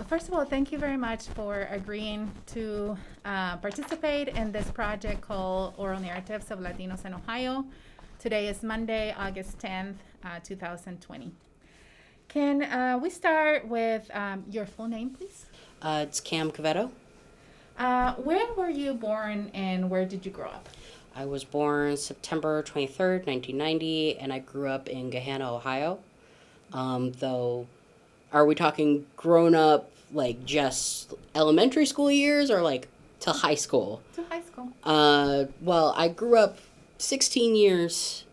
First of all, thank you very much for agreeing to participate in this project called Oral Narratives of Latinos in Ohio. Today is Monday, August 10th, 2020. Can we start with your full name, please? It's Cam Cavetto. Where were you born and where did you grow up? I was born September 23rd, 1990, and I grew up in Gahanna, Ohio. Though, are we talking grown up, like just elementary school years or like to high school? To high school. Well, I grew up 16 years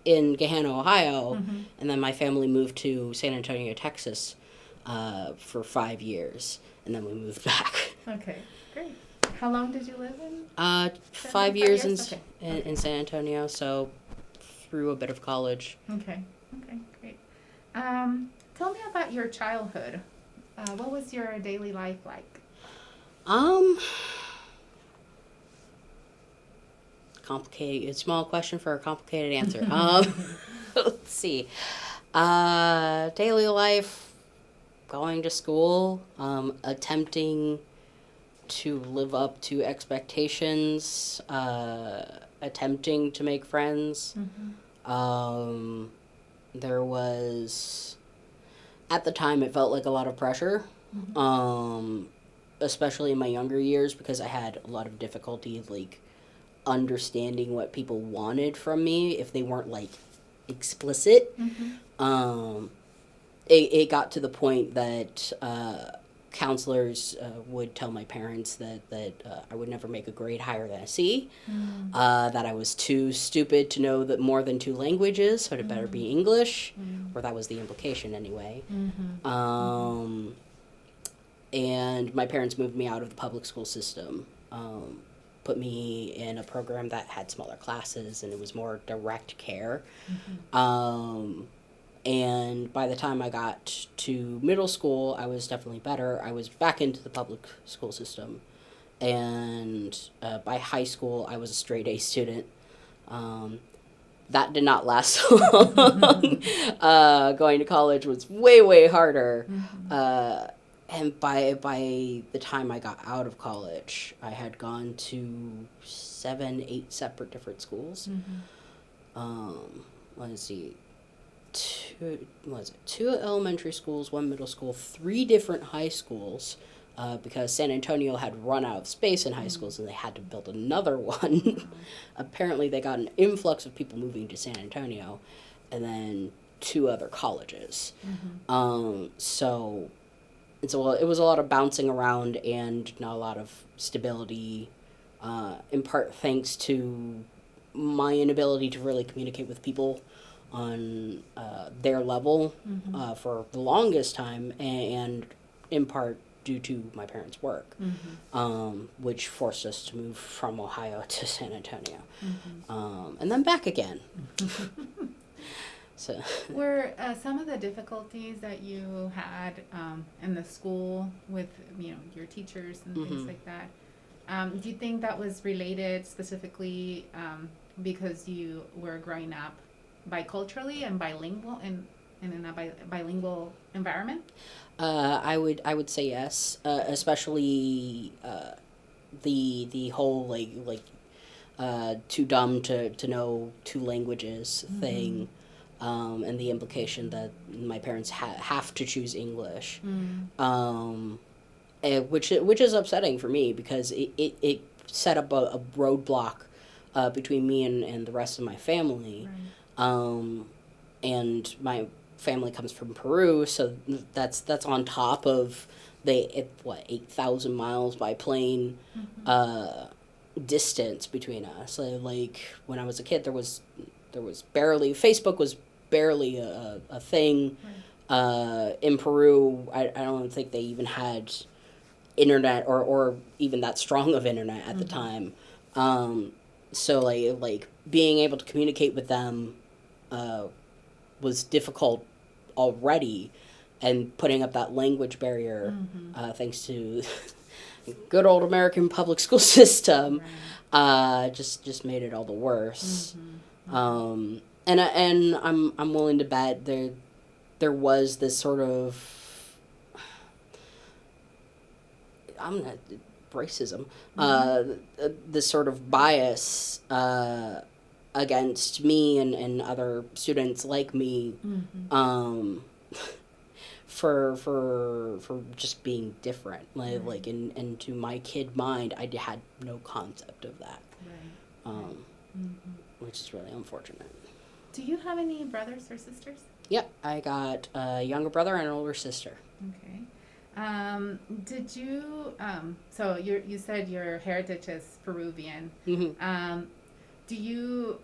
in Gahanna, Ohio, and then my family moved to San Antonio, Texas for 5 years, and then we moved back. Okay, great. How long did you live in? 5 years Okay. in San Antonio, so through a bit of college. Okay, great. Tell me about your childhood. What was your daily life like? Complicated, small question for a complicated answer. Let's see. Daily life, going to school, attempting to live up to expectations, attempting to make friends. There was, at the time, it felt like a lot of pressure, especially in my younger years, because I had a lot of difficulty, like, understanding what people wanted from me if they weren't, like, explicit. It got to the point that counselors would tell my parents that I would never make a grade higher than a C, that I was too stupid to know that more than 2 languages, so it better be English, or that was the implication anyway. And my parents moved me out of the public school system, put me in a program that had smaller classes and it was more direct care. And by the time I got to middle school, I was definitely better. I was back into the public school system. And by high school, I was a straight A student. That did not last long. Going to college was way, way harder. And by the time I got out of college, I had gone to 7, 8 separate different schools. Let's see. 2 elementary schools, 1 middle school, 3 different high schools, because San Antonio had run out of space in high schools and they had to build another one. Apparently they got an influx of people moving to San Antonio, and then 2 other colleges. So it was a lot of bouncing around and not a lot of stability, in part thanks to my inability to really communicate with people on their level for the longest time, and in part due to my parents' work, which forced us to move from Ohio to San Antonio, and then back again. So, were some of the difficulties that you had in the school with your teachers and things like that, do you think that was related specifically because you were growing up biculturally and bilingual in a bilingual environment? I would say yes, especially the whole like too dumb to know 2 languages thing, and the implication that my parents have to choose English, which is upsetting for me because it set up a roadblock between me and the rest of my family. And my family comes from Peru, so that's on top of 8,000 miles by plane distance between us. Like when I was a kid, there was barely, Facebook was barely a thing. In Peru, I don't think they even had internet or even that strong of internet at the time. So like being able to communicate with them was difficult already, and putting up that language barrier, thanks to good old American public school system, just made it all the worse. And I'm willing to bet there was this sort of I'm not racism, this sort of bias against me and other students like me, for just being different. Like and to my kid mind, I had no concept of that, which is really unfortunate. Do you have any brothers or sisters? Yep, I got a younger brother and an older sister. Okay. Did you, so you said your heritage is Peruvian. Do you,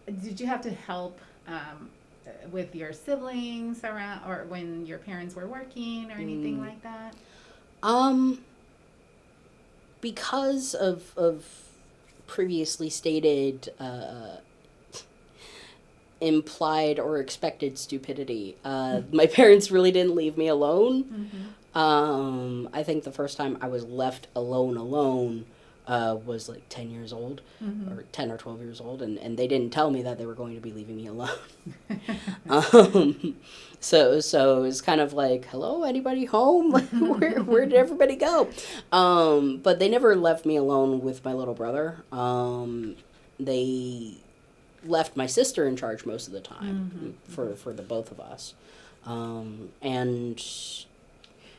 did you have to help with your siblings around, or when your parents were working or anything like that? Because of previously stated implied or expected stupidity, my parents really didn't leave me alone. I think the first time I was left alone was like 10 years old, or 10 or 12 years old, and they didn't tell me that they were going to be leaving me alone. So it was kind of like, hello, anybody home? Where did everybody go? But they never left me alone with my little brother. They left my sister in charge most of the time, for the both of us. And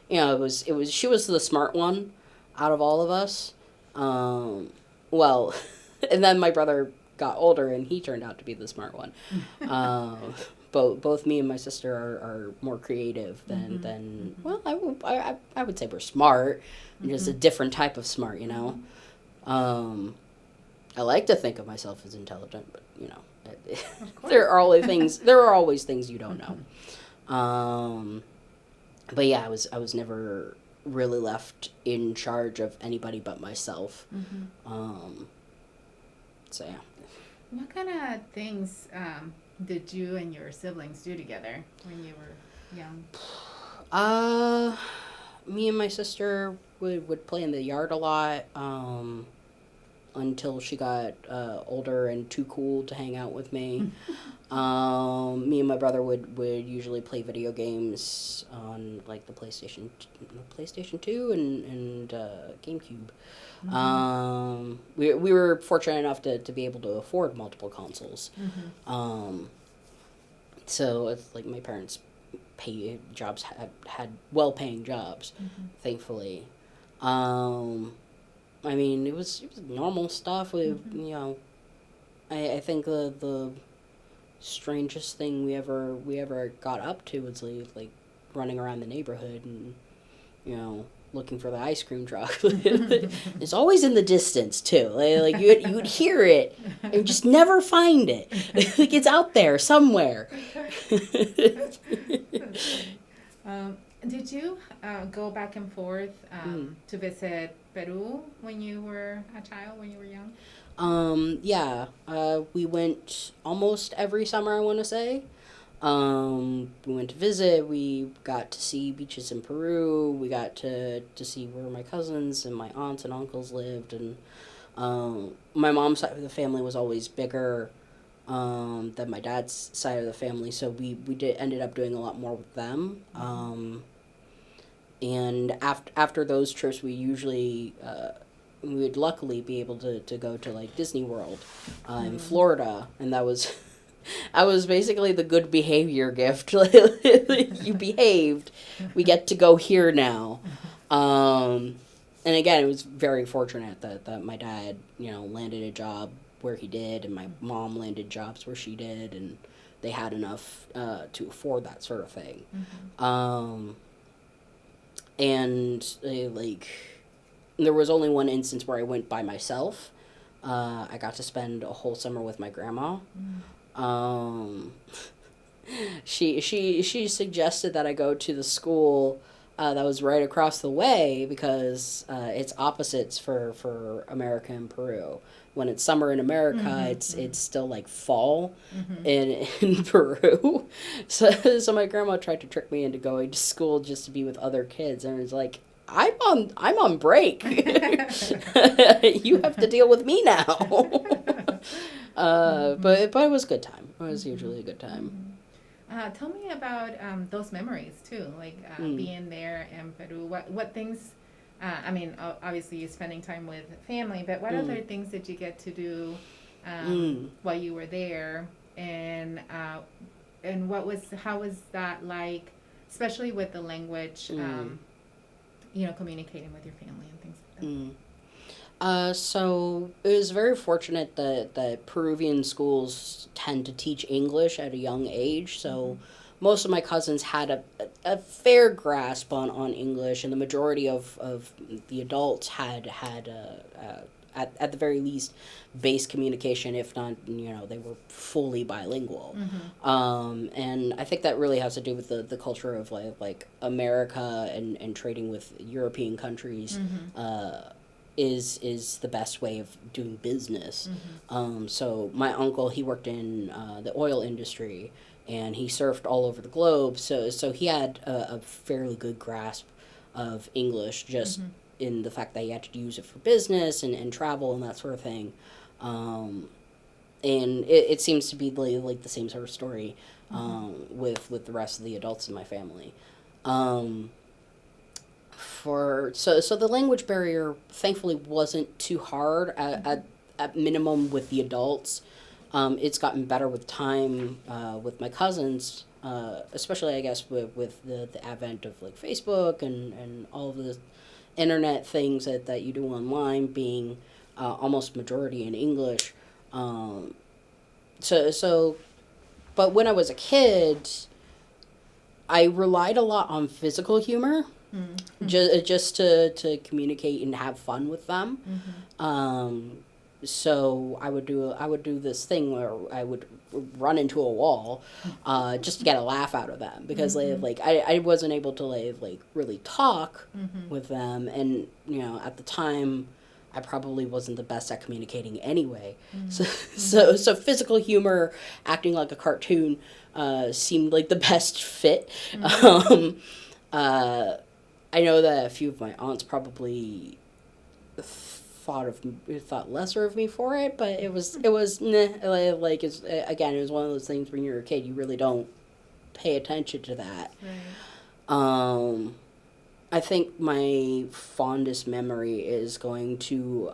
it was she was the smart one out of all of us. Well, and then my brother got older and he turned out to be the smart one. Both me and my sister are more creative than well, I would say we're smart, just a different type of smart, I like to think of myself as intelligent, but there are always things you don't know. But yeah, I was never really left in charge of anybody but myself. So yeah. What kind of things did you and your siblings do together when you were young? Me and my sister would play in the yard a lot, until she got older and too cool to hang out with me. Me and my brother would usually play video games on like the PlayStation 2 and GameCube. We were fortunate enough to be able to afford multiple consoles. So it's like my parents' jobs had well-paying jobs, thankfully. I mean, it was normal stuff. I think the strangest thing we ever got up to was like running around the neighborhood and looking for the ice cream truck. It's always in the distance too. Like you would hear it and just never find it. Like it's out there somewhere. Did you go back and forth to visit Peru when you were a child, when you were young? Yeah. We went almost every summer, I want to say. We went to visit. We got to see beaches in Peru. We got to see where my cousins and my aunts and uncles lived. And my mom's side of the family was always bigger than my dad's side of the family, so we ended up doing a lot more with them. And after those trips, we usually we would luckily be able to go to like Disney World in Florida, and that was basically the good behavior gift. You behaved, we get to go here now. And again, it was very fortunate that my dad landed a job where he did, and my mom landed jobs where she did, and they had enough to afford that sort of thing. And there was only one instance where I went by myself. I got to spend a whole summer with my grandma. She suggested that I go to the school that was right across the way, because it's opposites for America and Peru. When it's summer in America, it's still like fall in Peru. So my grandma tried to trick me into going to school just to be with other kids, and it was like, I'm on break. You have to deal with me now. But it was a good time. It was usually a good time. Tell me about those memories too, like being there in Peru. What things I mean, obviously you're spending time with family, but what other things did you get to do while you were there? And how was that like, especially with the language, communicating with your family and things like that? So it was very fortunate that Peruvian schools tend to teach English at a young age. So most of my cousins had a fair grasp on English, and the majority of the adults had at the very least base communication, if not, they were fully bilingual. And I think that really has to do with the culture of like America and trading with European countries. Is the best way of doing business. So my uncle, he worked in the oil industry, and he surfed all over the globe. So he had a fairly good grasp of English, just in the fact that he had to use it for business and travel and that sort of thing. And it seems to be like the same sort of story with the rest of the adults in my family. So the language barrier thankfully wasn't too hard at minimum with the adults. It's gotten better with time with my cousins, especially I guess with the advent of like Facebook and all of the internet things that you do online being almost majority in English. So but when I was a kid, I relied a lot on physical humor. Just to communicate and have fun with them. So I would do this thing where I would run into a wall just to get a laugh out of them, because I wasn't able to really talk with them, and at the time I probably wasn't the best at communicating anyway. So physical humor, acting like a cartoon, seemed like the best fit. I know that a few of my aunts probably thought lesser of me for it, but it was nah, like it's again, it was one of those things when you're a kid you really don't pay attention to that. Right. I think my fondest memory is going to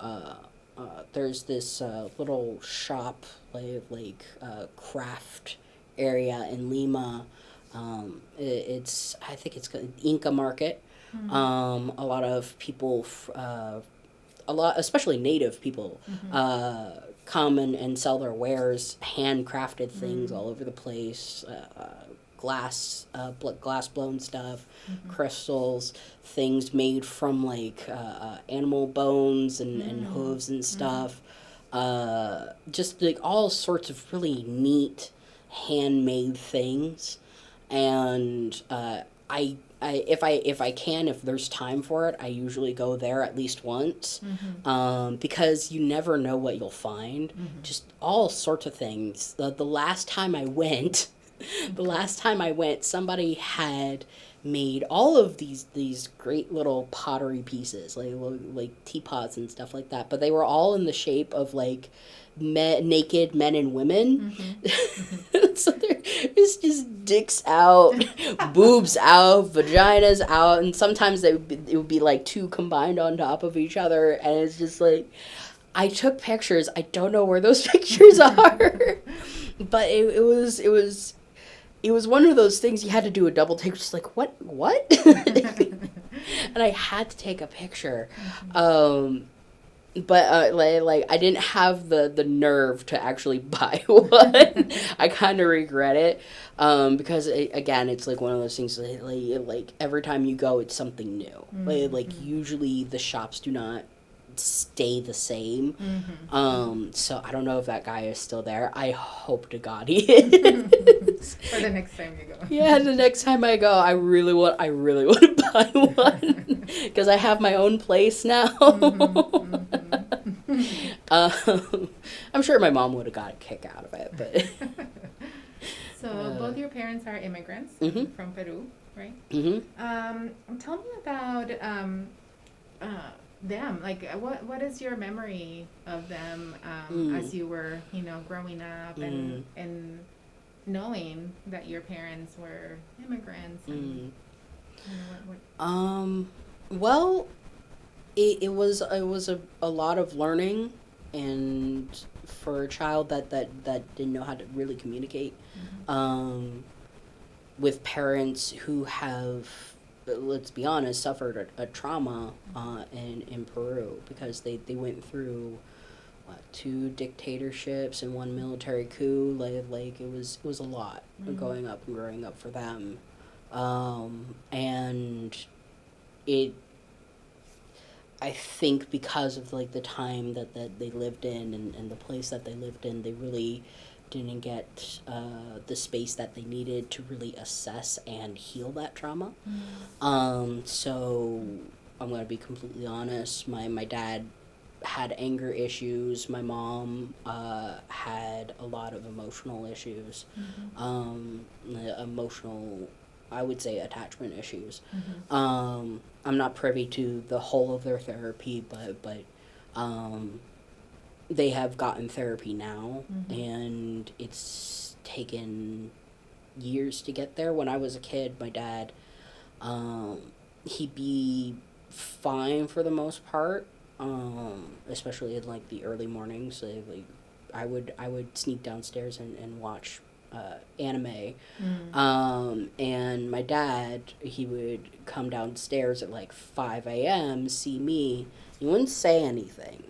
there's this little shop craft area in Lima. I think it's called Inca Market. A lot of people, especially native people, come and sell their wares, handcrafted things all over the place, glass blown stuff, crystals, things made from animal bones and hooves and stuff, just like all sorts of really neat handmade things. And if there's time for it, I usually go there at least once, because you never know what you'll find. Just all sorts of things. The last time I went, somebody had made all of these great little pottery pieces, like teapots and stuff like that. But they were all in the shape of naked men and women. So there's just dicks out, boobs out, vaginas out, and sometimes it would be like two combined on top of each other, and it's just like, I took pictures. I don't know where those pictures are, but it was one of those things you had to do a double take, just like what, and I had to take a picture. But I didn't have the nerve to actually buy one. I kind of regret it, because again, it's like one of those things like every time you go, it's something new. Usually the shops do not stay the same. So I don't know if that guy is still there. I hope to God he is. For the next time you go. Yeah, the next time I go, I really want to buy one, because I have my own place now. I'm sure my mom would have got a kick out of it, but. So both your parents are immigrants from Peru, right? Tell me about them. Like, what is your memory of them as you were, growing up and knowing that your parents were immigrants? And, Well, it was a lot of learning, and for a child that didn't know how to really communicate, with parents who have, let's be honest, suffered a trauma in Peru, because they went through two dictatorships and one military coup. Like it was a lot growing up for them, and it. I think because of like the time that they lived in, and the place that they lived in, they really didn't get the space that they needed to really assess and heal that trauma. So I'm gonna be completely honest. My dad had anger issues. My mom had a lot of emotional issues. Emotional, I would say, attachment issues. I'm not privy to the whole of their therapy, but they have gotten therapy now, and it's taken years to get there. When I was a kid, my dad, he'd be fine for the most part, especially in like the early mornings. Like I would sneak downstairs and watch anime. And my dad, he would come downstairs at like 5 a.m., see me. He wouldn't say anything.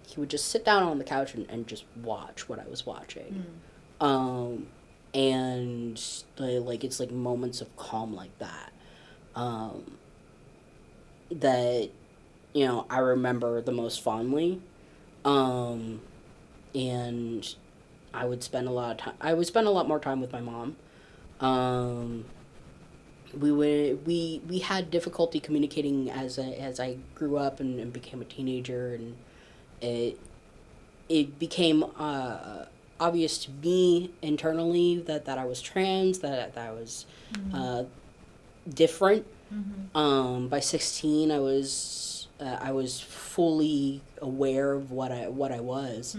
He would just sit down on the couch and just watch what I was watching. And like it's like moments of calm like that, that, you know, I remember the most fondly. And I would spend a lot more time with my mom. We had difficulty communicating as I grew up and became a teenager, and it became obvious to me internally that I was trans, that I was different. By 16, I was fully aware of what I was.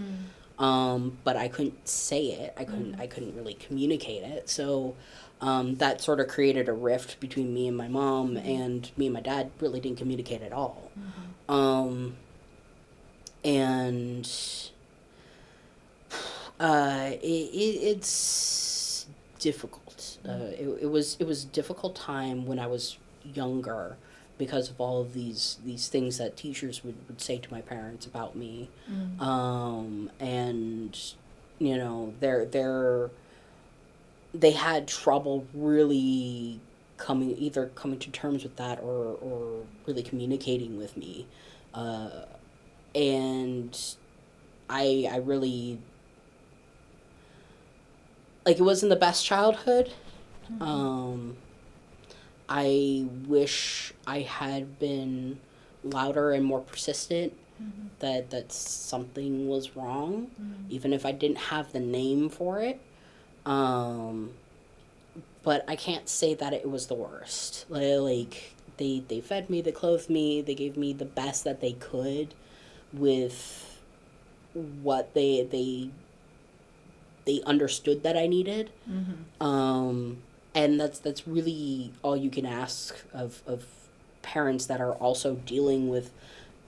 But I couldn't say it. I couldn't really communicate it. So that sort of created a rift between me and my mom, and me and my dad really didn't communicate at all. And it's difficult. It was a difficult time when I was younger, because of all of these things that teachers would say to my parents about me. And, you know, they had trouble really coming to terms with that, or really communicating with me. And I really, like, it wasn't the best childhood. I wish I had been louder and more persistent, that something was wrong, even if I didn't have the name for it. But I can't say that it was the worst. Like they fed me, they clothed me, they gave me the best that they could with what they understood that I needed. And that's really all you can ask of parents that are also dealing with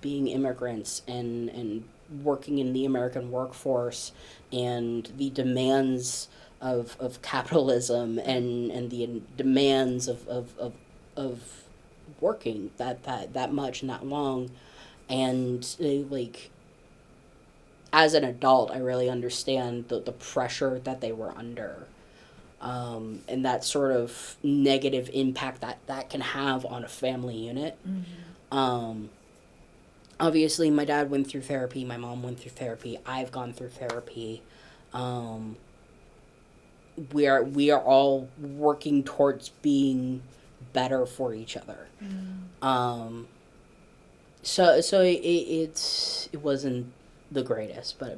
being immigrants and working in the American workforce, and the demands of capitalism, and the demands of working that much and that long. And like, as an adult, I really understand the pressure that they were under. And that sort of negative impact that can have on a family unit. Obviously, my dad went through therapy, my mom went through therapy, I've gone through therapy. We are all working towards being better for each other. So it wasn't the greatest, but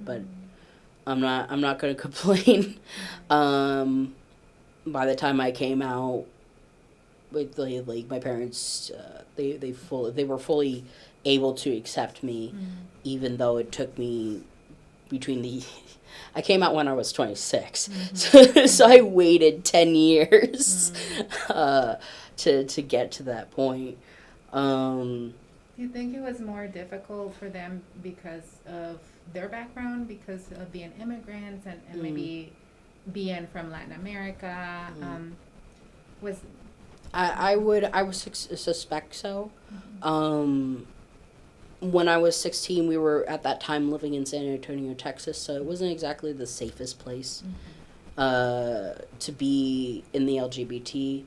I'm not gonna complain. By the time I came out, with like my parents, they were fully able to accept me, even though it took me I came out when I was 26, so I waited 10 years to get to that point. Do you think it was more difficult for them because of their background, because of being immigrants and maybe being from Latin America? Was I would suspect so. When I was 16, we were at that time living in San Antonio, Texas, so it wasn't exactly the safest place to be in the LGBT.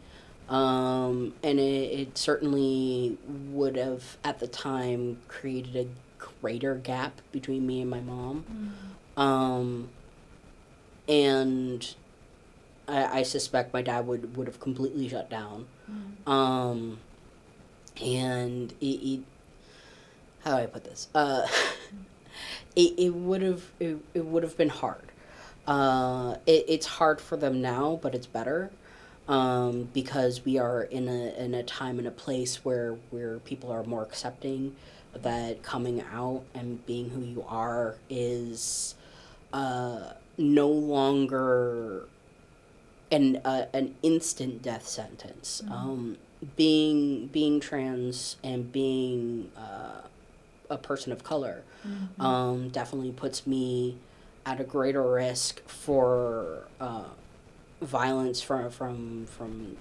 And it certainly would have, at the time, created a greater gap between me and my mom. And I suspect my dad would have completely shut down. And it how do I put this? It would have been hard. It's hard for them now, but it's better. Because we are in a time and a place where people are more accepting that coming out and being who you are is no longer an instant death sentence. Being trans and being a person of color definitely puts me at a greater risk for violence from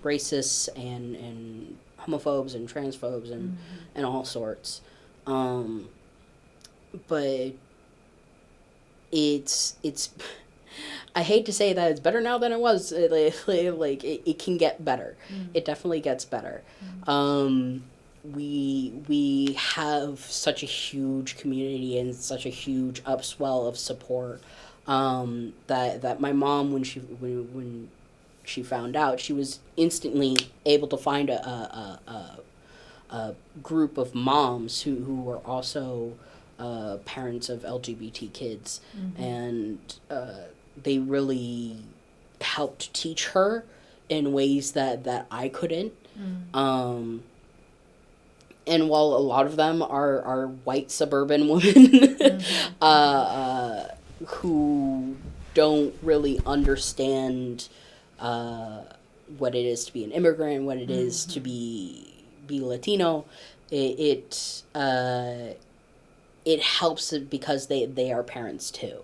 racists and homophobes and transphobes and all sorts. But it's I hate to say that it's better now than it was. It can get better. It definitely gets better. We have such a huge community and such a huge upswell of support that my mom, when she found out, she was instantly able to find a group of moms who were also parents of LGBT kids, and they really helped teach her in ways that I couldn't. And while a lot of them are white suburban women who don't really understand what it is to be an immigrant, what it is to be Latino, it helps because they are parents too.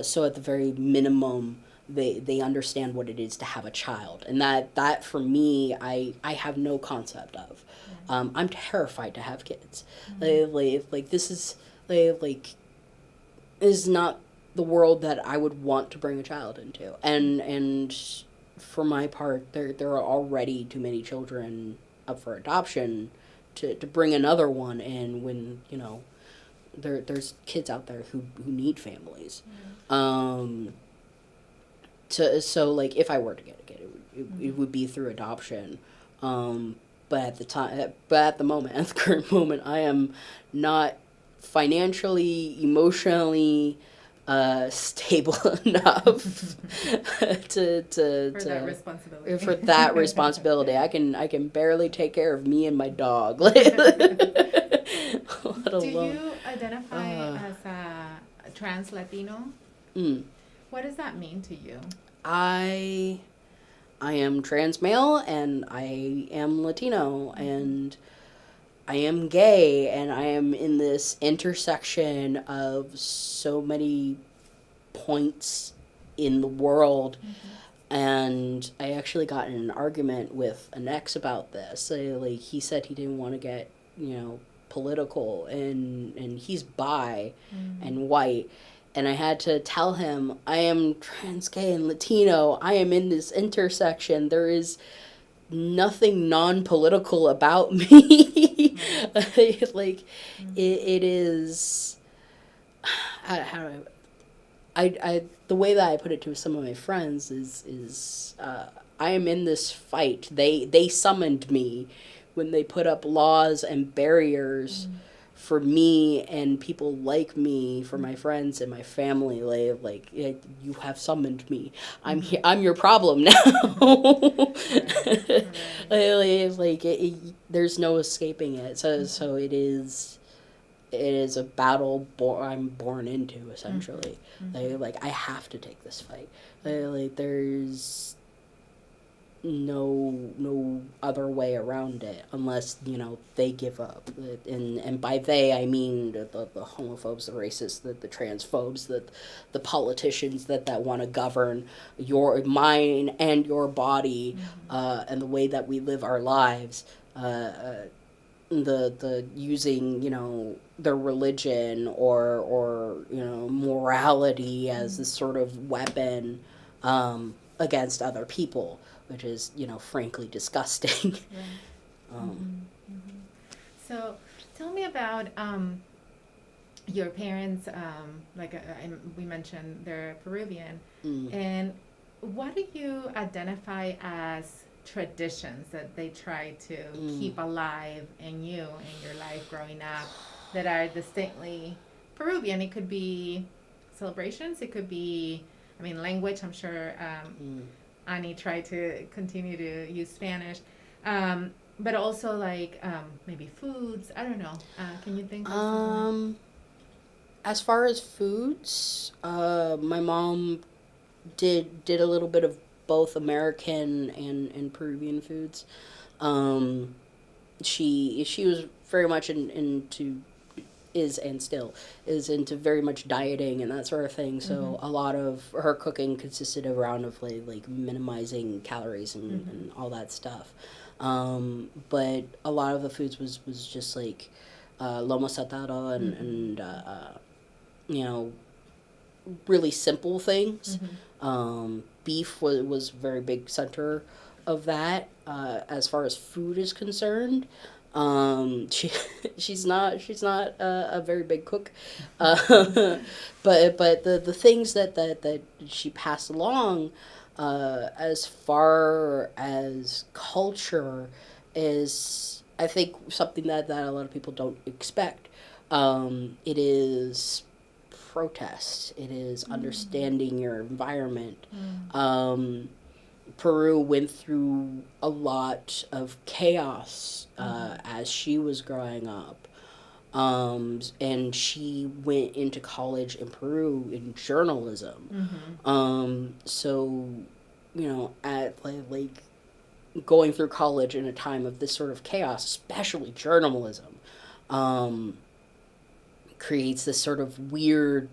So at the very minimum, they understand what it is to have a child, and that for me, I have no concept of. I'm terrified to have kids. This is not the world that I would want to bring a child into, and for my part, there are already too many children up for adoption to bring another one in when there's kids out there who need families. So like if I were to get a kid, it would be through adoption. But at the current moment, I am not financially, emotionally stable enough to that responsibility. For that responsibility. I can barely take care of me and my dog. Do you identify as a trans Latino? What does that mean to you? I am trans male, and I am Latino, and I am gay, and I am in this intersection of so many points in the world. And I actually got in an argument with an ex about this. He said he didn't want to get, political, and he's bi and white. And I had to tell him, I am trans, gay, and Latino. I am in this intersection. There is nothing non-political about me. It is... How do I the way that I put it to some of my friends is I am in this fight. They summoned me when they put up laws and barriers for me and people like me, for my friends and my family. You have summoned me. I'm here. I'm your problem now. There's no escaping it. So it is a battle I'm born into, essentially. I have to take this fight. no other way around it unless they give up. And by they I mean the homophobes, the racists, the transphobes, the politicians that want to govern your mind and your body, and the way that we live our lives. The using their religion or morality as this sort of weapon against other people, which is frankly disgusting. Right. So tell me about your parents. We mentioned they're Peruvian, and what do you identify as traditions that they try to keep alive in you in your life growing up that are distinctly Peruvian? It could be celebrations, it could be, language. I'm sure Ani tried to continue to use Spanish, but also maybe foods. I don't know. Can you think of something? As far as foods, my mom did a little bit of both American and Peruvian foods. She was very much into is and still is into very much dieting and that sort of thing. So a lot of her cooking consisted around of like minimizing calories and all that stuff. But a lot of the foods was just like lomo saltado and really simple things. Beef was a very big center of that. As far as food is concerned, she's not a very big cook, but the things that she passed along, as far as culture, is I think something that a lot of people don't expect. It is protest. It is understanding your environment. Peru went through a lot of chaos as she was growing up. And she went into college in Peru in journalism. So, at like going through college in a time of this sort of chaos, especially journalism, creates this sort of weird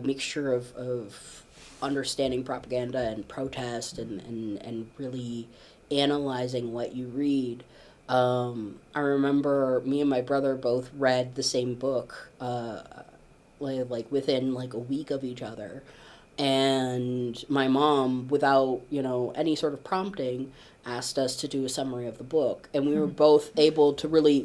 mixture of understanding propaganda and protest and really analyzing what you read. I remember me and my brother both read the same book like within like a week of each other. And my mom, without, any sort of prompting, asked us to do a summary of the book. And we were both able to really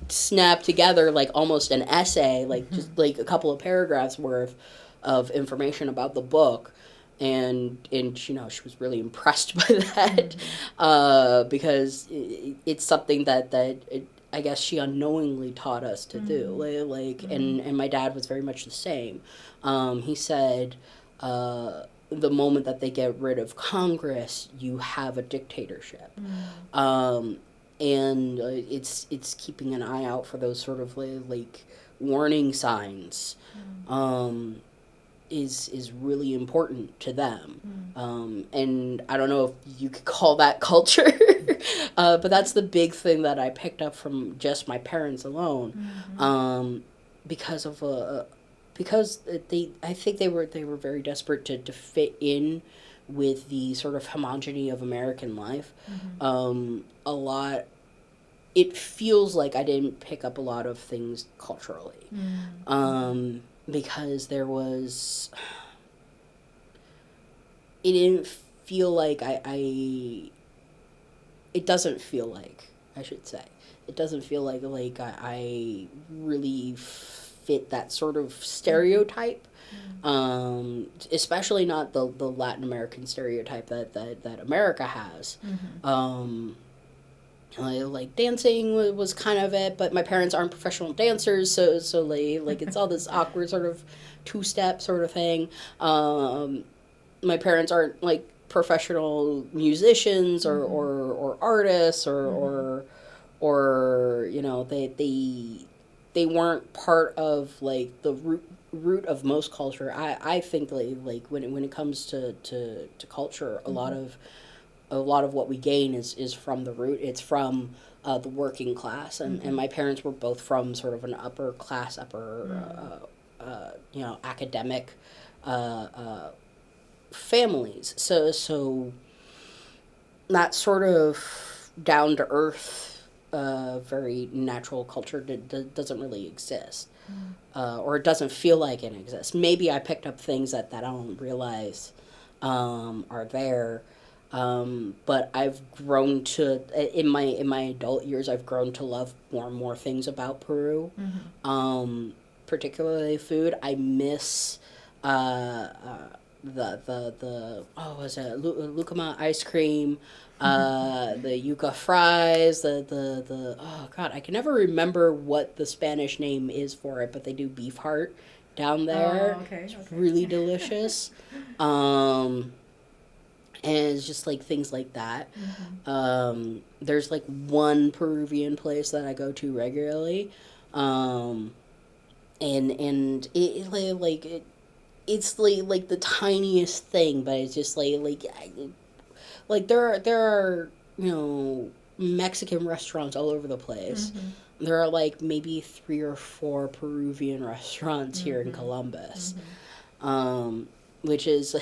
snap together like almost an essay, like just like a couple of paragraphs worth of information about the book. And she was really impressed by that, because it's something that I guess she unknowingly taught us to do. And my dad was very much the same. He said, the moment that they get rid of Congress, you have a dictatorship. And it's keeping an eye out for those sort of like warning signs. Is really important to them. And I don't know if you could call that culture, but that's the big thing that I picked up from just my parents alone, because I think they were very desperate to fit in with the sort of homogeny of American life. It feels like I didn't pick up a lot of things culturally. Because it didn't feel like it doesn't feel like, I should say, it doesn't feel like I really fit that sort of stereotype, especially not the Latin American stereotype that America has. Like dancing was kind of it, but my parents aren't professional dancers, so like it's all this awkward sort of two-step sort of thing. My parents aren't like professional musicians or artists or they weren't part of like the root of most culture. I think like when it comes to culture, a lot of a lot of what we gain is from the root. It's from the working class, and my parents were both from sort of an upper class, academic families. So that sort of down to earth, very natural culture doesn't really exist, or it doesn't feel like it exists. Maybe I picked up things that I don't realize are there. But I've grown to in my adult years. I've grown to love more and more things about Peru, particularly food. I miss the what was it, Lucama ice cream, the yuca fries, the oh god, I can never remember what the Spanish name is for it, but they do beef heart down there. Oh, okay. It's really delicious. And it's just like things like that. There's like one Peruvian place that I go to regularly, and it's like the tiniest thing, but it's just like there are Mexican restaurants all over the place. There are like maybe 3 or 4 Peruvian restaurants here in Columbus, which is.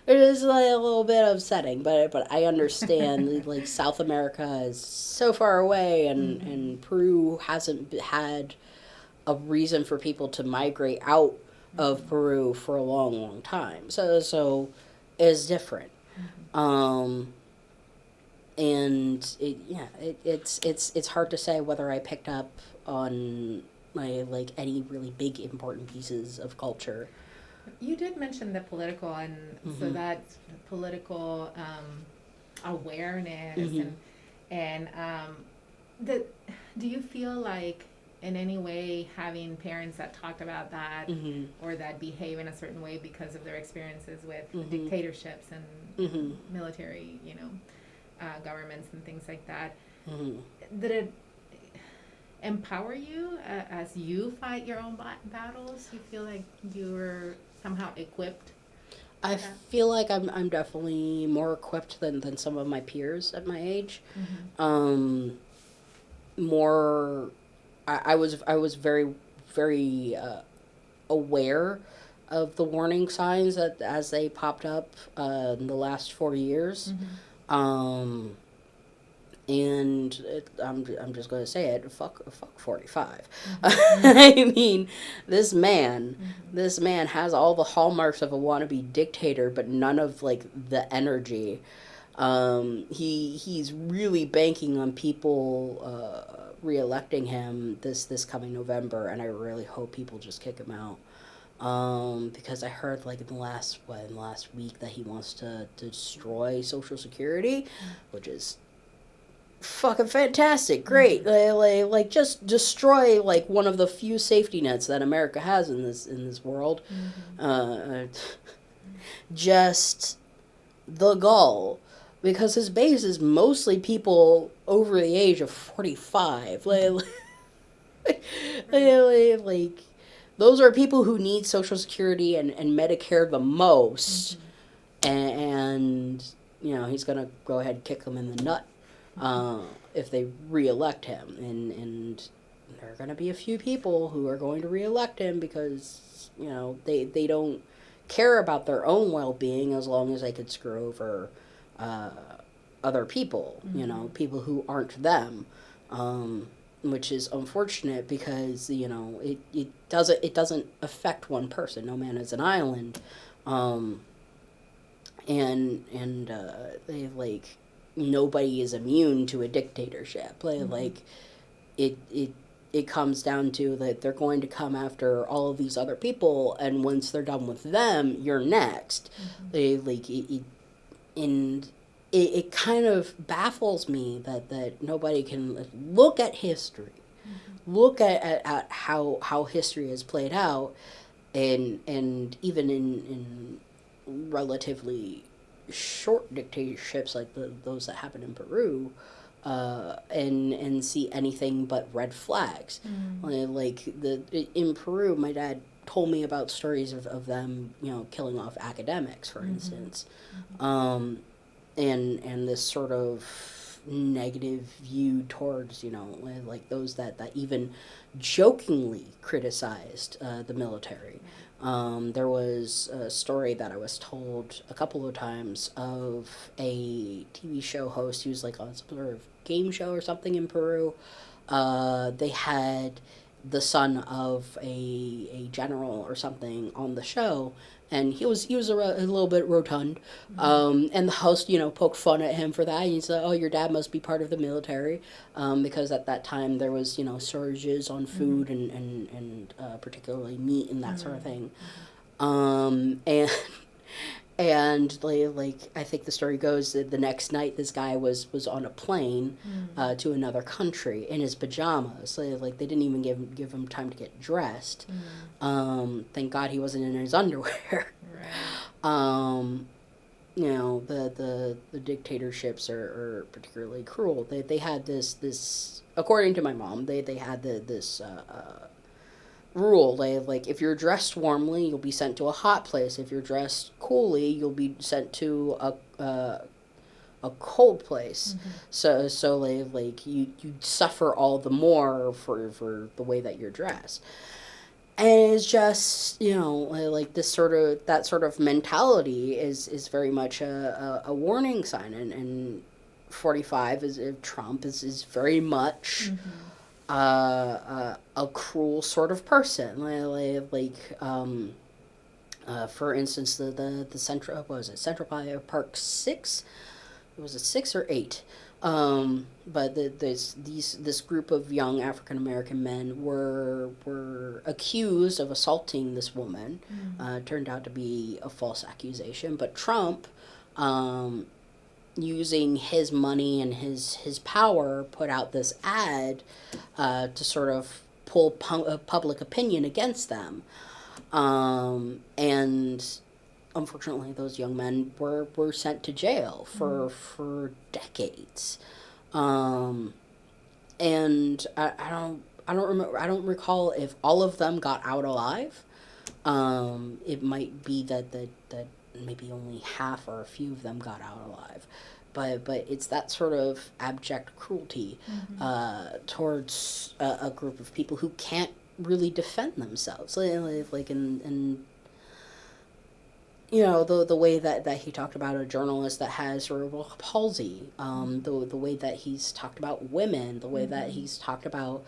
It is like a little bit upsetting, but I understand. Like South America is so far away, and Peru hasn't had a reason for people to migrate out of Peru for a long time. So it's different, and it's hard to say whether I picked up on like any really big important pieces of culture. You did mention the political, and so that's political awareness, and do you feel like in any way having parents that talked about that or that behave in a certain way because of their experiences with dictatorships and military, governments and things like that, did it empower you as you fight your own battles? You feel like you're somehow equipped? I feel like I'm definitely more equipped than some of my peers at my age. More, I was very very aware of the warning signs that as they popped up in the last 4 years. And I'm just going to say it, fuck 45. I mean, this man has all the hallmarks of a wannabe dictator, but none of like the energy. He's really banking on people re-electing him this coming November, and I really hope people just kick him out. Because I heard like in the last week that he wants to destroy Social Security, which is fucking fantastic, great. Like just destroy like one of the few safety nets that America has in this world. Just the gall, because his base is mostly people over the age of 45. Like those are people who need Social Security and Medicare the most, and he's gonna go ahead and kick them in the nut. If they re-elect him, and there are going to be a few people who are going to re-elect him because they don't care about their own well-being as long as they could screw over other people, people who aren't them, which is unfortunate because it doesn't affect one person. No man is an island, and they like. Nobody is immune to a dictatorship. Like it comes down to that they're going to come after all of these other people, and once they're done with them, you're next. It kind of baffles me that nobody can look at history, look at how history has played out, and even in relatively short dictatorships like those that happen in Peru, and see anything but red flags. Like in Peru, my dad told me about stories of them, killing off academics, for instance. and this sort of negative view towards, like those that even jokingly criticized the military. There was a story that I was told a couple of times of a TV show host. He was like on some sort of game show or something in Peru. They had the son of a general or something on the show, and he was a little bit rotund, and the host poked fun at him for that. He said, "Oh, your dad must be part of the military," because at that time there was shortages on food and particularly meat and that sort of thing, and. And like I think the story goes that the next night this guy was on a plane to another country in his pajamas. Like they didn't even give him time to get dressed. Thank God he wasn't in his underwear. Right. The dictatorships are particularly cruel. They had this according to my mom, they had this rule. Like if you're dressed warmly, you'll be sent to a hot place. If you're dressed coolly, you'll be sent to a cold place. So like you suffer all the more for the way that you're dressed. And it's just like that sort of mentality is very much a warning sign, and 45 is Trump is very much a cruel sort of person. For instance, the Central, what was it, Central Park 6? Was it 6 or 8? But this group of young African American men were accused of assaulting this woman. Turned out to be a false accusation, but Trump, using his money and his power, put out this ad to sort of pull public opinion against them. And unfortunately, those young men were sent to jail for decades. And I don't recall if all of them got out alive. It might be that maybe only half or a few of them got out alive. But it's that sort of abject cruelty towards a group of people who can't really defend themselves. Like in the way that he talked about a journalist that has cerebral palsy, the way that he's talked about women, the way that he's talked about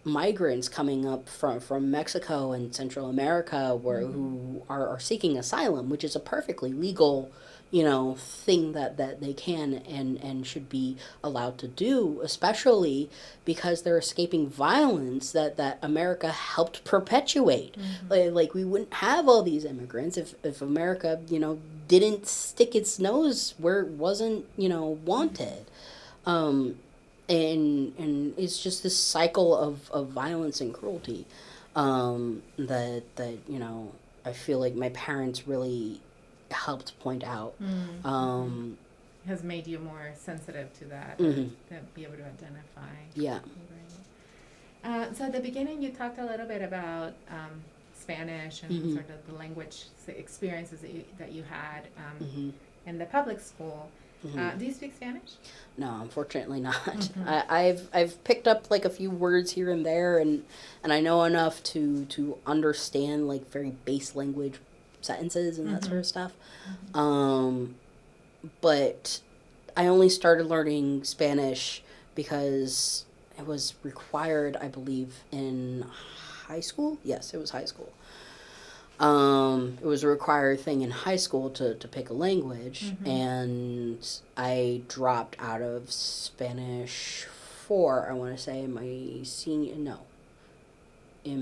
migrants coming up from Mexico and Central America who are seeking asylum, which is a perfectly legal thing that they can and should be allowed to do, especially because they're escaping violence that America helped perpetuate. Like we wouldn't have all these immigrants if America, didn't stick its nose where it wasn't, wanted. And it's just this cycle of violence and cruelty that I feel like my parents really helped point out. Has made you more sensitive to that, to be able to identify. Yeah. Right. So at the beginning, you talked a little bit about Spanish and sort of the language experiences that you had in the public school. Do you speak Spanish? No, unfortunately not. I've picked up like a few words here and there, and I know enough to understand like very base language sentences and that sort of stuff. But I only started learning Spanish because it was required, I believe, in high school. Yes, it was high school. It was a required thing in high school to pick a language, and I dropped out of Spanish 4, I want to say, in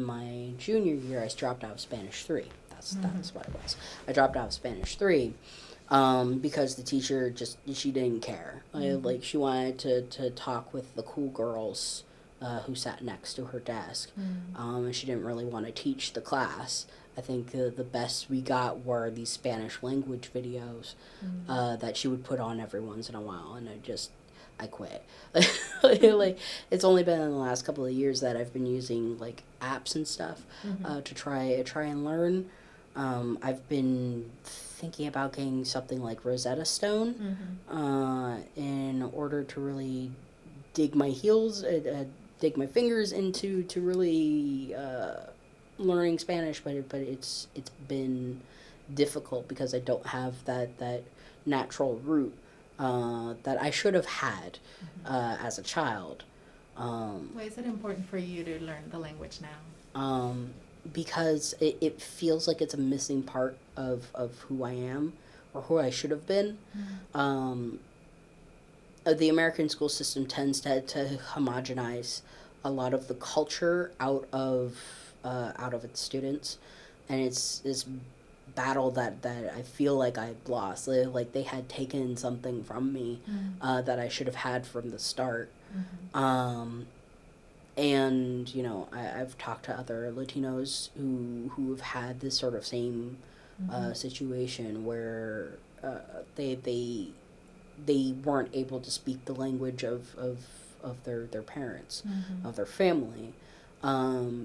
my junior year, I dropped out of Spanish 3. That's what it was. I dropped out of Spanish 3 because the teacher she didn't care. Like she wanted to talk with the cool girls who sat next to her desk, and she didn't really want to teach the class. I think the best we got were these Spanish language videos that she would put on every once in a while, and I quit. Like it's only been in the last couple of years that I've been using like apps and stuff to try and learn. I've been thinking about getting something like Rosetta Stone in order to really dig my dig my fingers into to really learning Spanish, but it's been difficult because I don't have that natural root that I should have had as a child. Why is it important for you to learn the language now? Because it feels like it's a missing part of who I am or who I should have been. The American school system tends to homogenize a lot of the culture out of its students, and it's this battle that I feel like I lost. Like they had taken something from me that I should have had from the start. And I've talked to other Latinos who have had this sort of same situation where they weren't able to speak the language of their parents, of their family,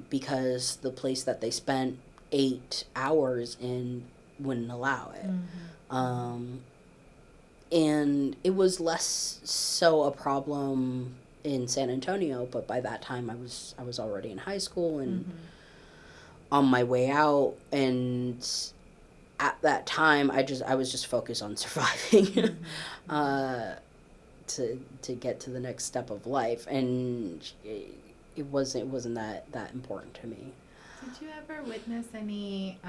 because the place that they spent 8 hours in wouldn't allow it. And it was less so a problem in San Antonio, but by that time I was already in high school and on my way out, and at that time I was just focused on surviving to get to the next step of life, and it wasn't that important to me. Did you ever witness any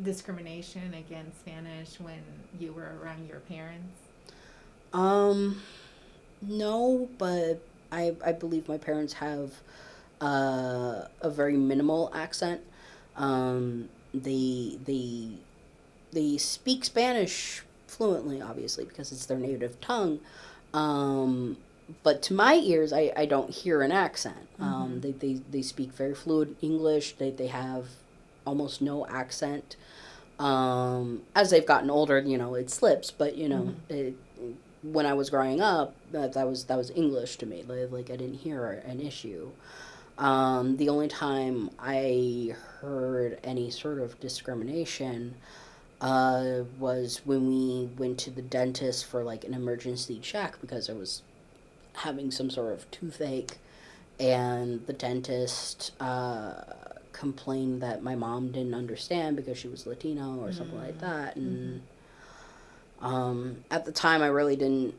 discrimination against Spanish when you were around your parents? No, but I believe my parents have a very minimal accent. They speak Spanish fluently, obviously, because it's their native tongue. But to my ears, I don't hear an accent. They speak very fluent English. They have almost no accent. As they've gotten older, it slips, but when I was growing up, that was English to me. Like I didn't hear an issue. The only time I heard any sort of discrimination was when we went to the dentist for like an emergency check because I was having some sort of toothache, and the dentist complained that my mom didn't understand because she was Latino or something like that, and at the time I really didn't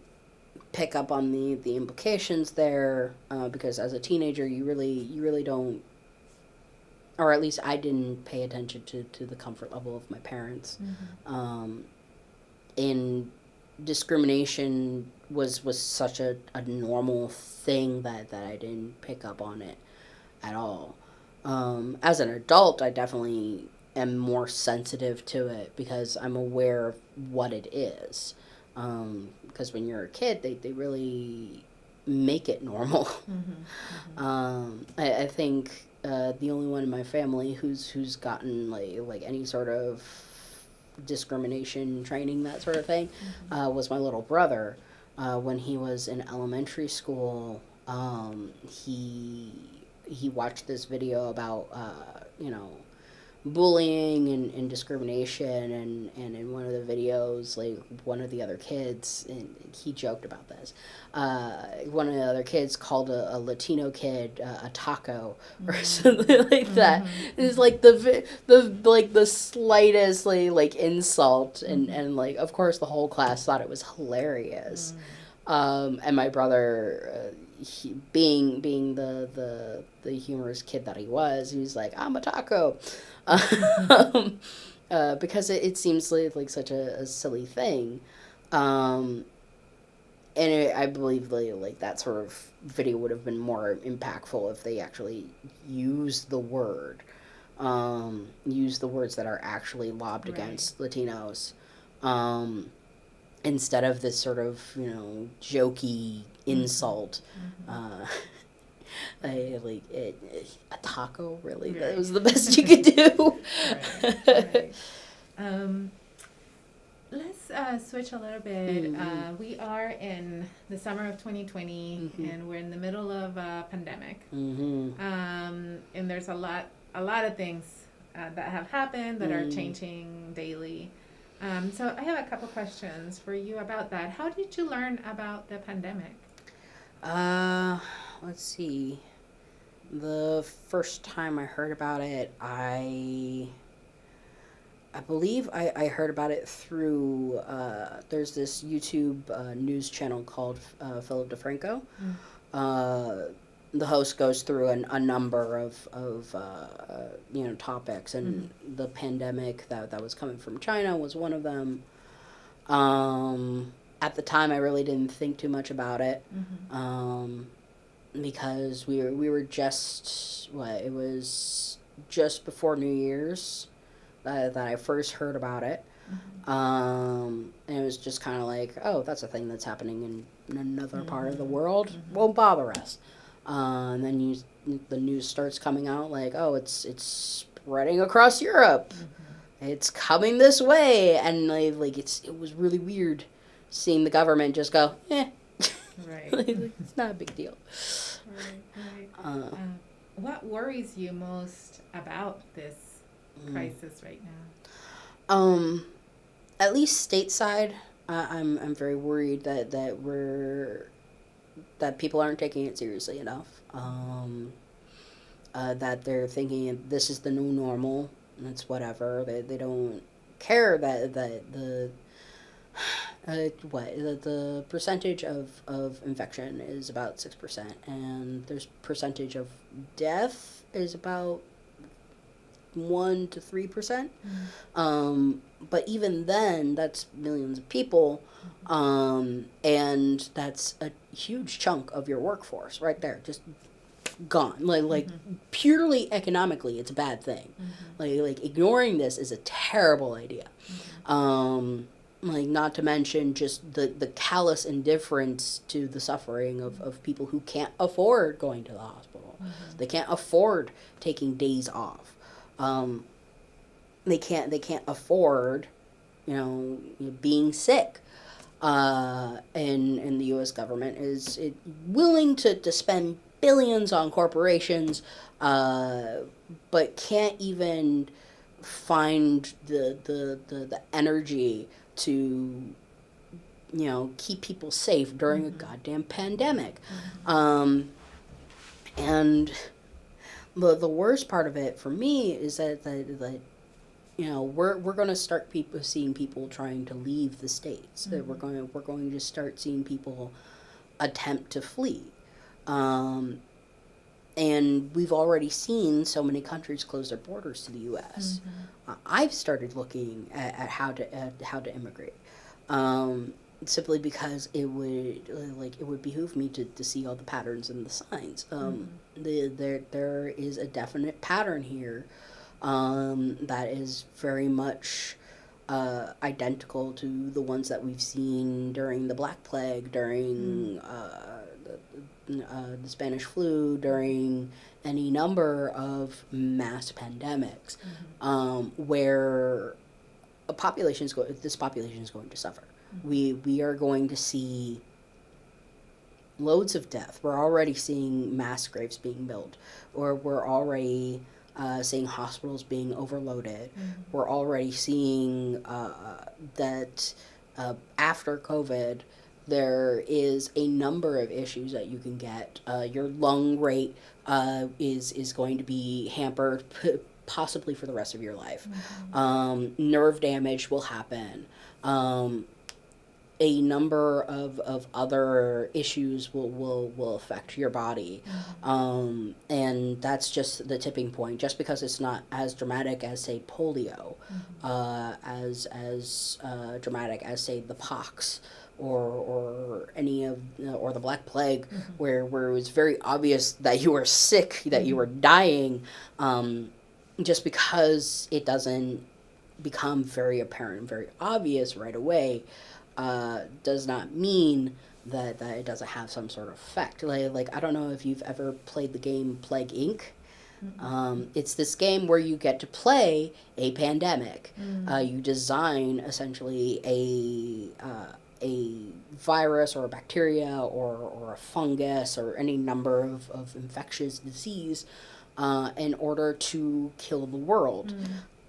pick up on the implications there because as a teenager you really don't, or at least I didn't pay attention to the comfort level of my parents. And discrimination was such a normal thing that I didn't pick up on it at all. As an adult, I definitely am more sensitive to it because I'm aware of what it is. Because when you're a kid, they really make it normal. I think the only one in my family who's gotten like any sort of discrimination training, that sort of thing, was my little brother. When he was in elementary school, he watched this video about bullying and discrimination, and in one of the videos, like one of the other kids, and he joked about this, one of the other kids called a Latino kid a taco or something like that. It's like the slightest like insult, and like of course the whole class thought it was hilarious. And my brother, he, being the humorous kid that he was like, I'm a taco. Because it seems like such a silly thing. And I believe like that sort of video would have been more impactful if they actually used the word, use the words that are actually lobbed against Latinos, instead of this sort of jokey insult. A taco, really? Right. That was the best you could do. Right. Let's switch a little bit. We are in the summer of 2020, and we're in the middle of a pandemic. And there's a lot a lot of things that have happened that are changing daily. So I have a couple questions for you about that. How did you learn about the pandemic? Let's see. The first time I heard about it, I believe I heard about it through, there's this YouTube news channel called Philip DeFranco. The host goes through a number of topics, and the pandemic that was coming from China was one of them. At the time, I really didn't think too much about it, because we were just, it was just before New Year's that I first heard about it. And it was just kind of like, oh, that's a thing that's happening in another part of the world. Won't bother us. And then the news starts coming out like, oh, it's spreading across Europe. It's coming this way, and like it was really weird seeing the government just go, Right. It's not a big deal. Right. What worries you most about this crisis right now? At least stateside, I'm very worried that people aren't taking it seriously enough. That they're thinking this is the new normal. And it's whatever. They don't care that the the percentage of infection is about 6%, and there's percentage of death is about 1 to 3%. But even then, that's millions of people, and that's a huge chunk of your workforce right there, just gone. Like purely economically, it's a bad thing. Like ignoring this is a terrible idea. Like, not to mention just the callous indifference to the suffering of people who can't afford going to the hospital. They can't afford taking days off. They can't afford, being sick. And the U.S. government is willing to spend billions on corporations, but can't even find the energy to keep people safe during a goddamn pandemic. And the worst part of it for me is that we're going to start seeing people trying to leave the states. That we're going to start seeing people attempt to flee. And we've already seen so many countries close their borders to the U.S. I've started looking at how to immigrate, simply because it would behoove me to see all the patterns and the signs. There is a definite pattern here, that is very much identical to the ones that we've seen during the Black Plague, during the Spanish flu, during any number of mass pandemics, where this population is going to suffer. We are going to see loads of death. We're already seeing mass graves being built, or we're already seeing hospitals being overloaded. We're already seeing that after COVID, there is a number of issues that you can get. Your lung rate is going to be hampered, possibly for the rest of your life. Nerve damage will happen. A number of other issues will affect your body. And that's just the tipping point. Just because it's not as dramatic as, say, polio, as dramatic as, say, the pox, or any of, or the Black Plague, where it was very obvious that you were sick, that you were dying, just because it doesn't become very apparent and very obvious right away, does not mean that it doesn't have some sort of effect. Like I don't know if you've ever played the game Plague Inc. It's this game where you get to play a pandemic. You design essentially a virus or a bacteria or a fungus or any number of infectious disease, in order to kill the world.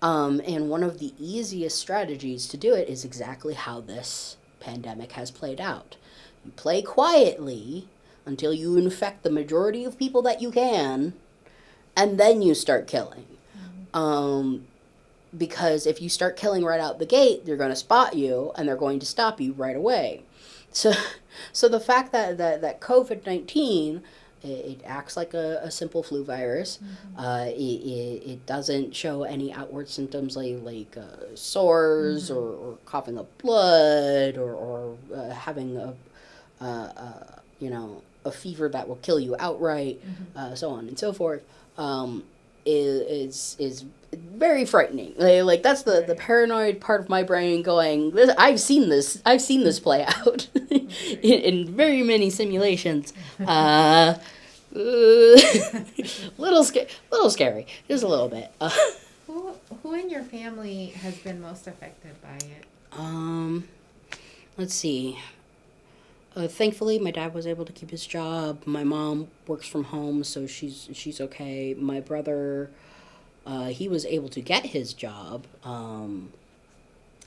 And one of the easiest strategies to do it is exactly how this pandemic has played out. You play quietly until you infect the majority of people that you can, and then you start killing. Because if you start killing right out the gate, they're going to spot you, and they're going to stop you right away. So the fact that COVID-19, it acts like a simple flu virus. It doesn't show any outward symptoms like sores or coughing up blood or having a fever that will kill you outright, so on and so forth. Is very frightening. Like that's the paranoid part of my brain going, I've seen this play out in very many simulations. Little scary, just a little bit. Who in your family has been most affected by it? Let's see. Thankfully, my dad was able to keep his job. My mom works from home, so she's okay. My brother, he was able to get his job, and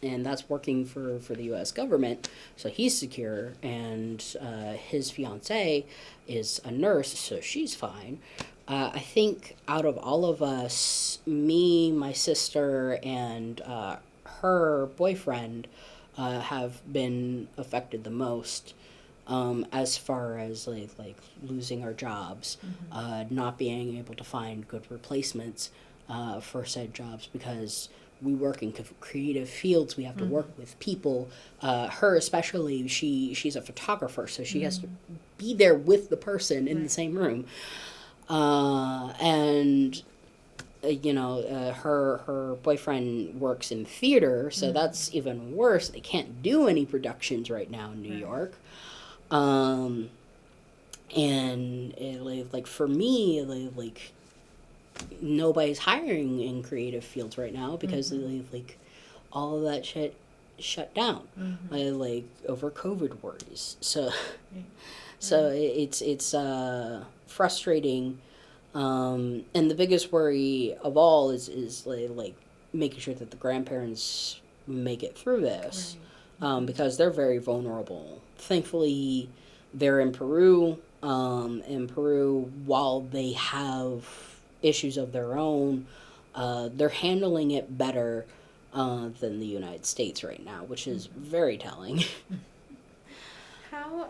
that's working for the U.S. government, so he's secure. And his fiancée is a nurse, so she's fine. I think out of all of us, me, my sister, and her boyfriend have been affected the most. As far as like losing our jobs, not being able to find good replacements for said jobs, because we work in creative fields. We have to work with people. Her especially, she's a photographer, so she has to be there with the person in the same room. And her boyfriend works in theater, so that's even worse. They can't do any productions right now in New York. And like for me, like nobody's hiring in creative fields right now because like all of that shit shut down, like over COVID worries. So it's frustrating. And the biggest worry of all is like making sure that the grandparents make it through this, because they're very vulnerable. Thankfully, they're in Peru. While they have issues of their own, they're handling it better than the United States right now, which is very telling. How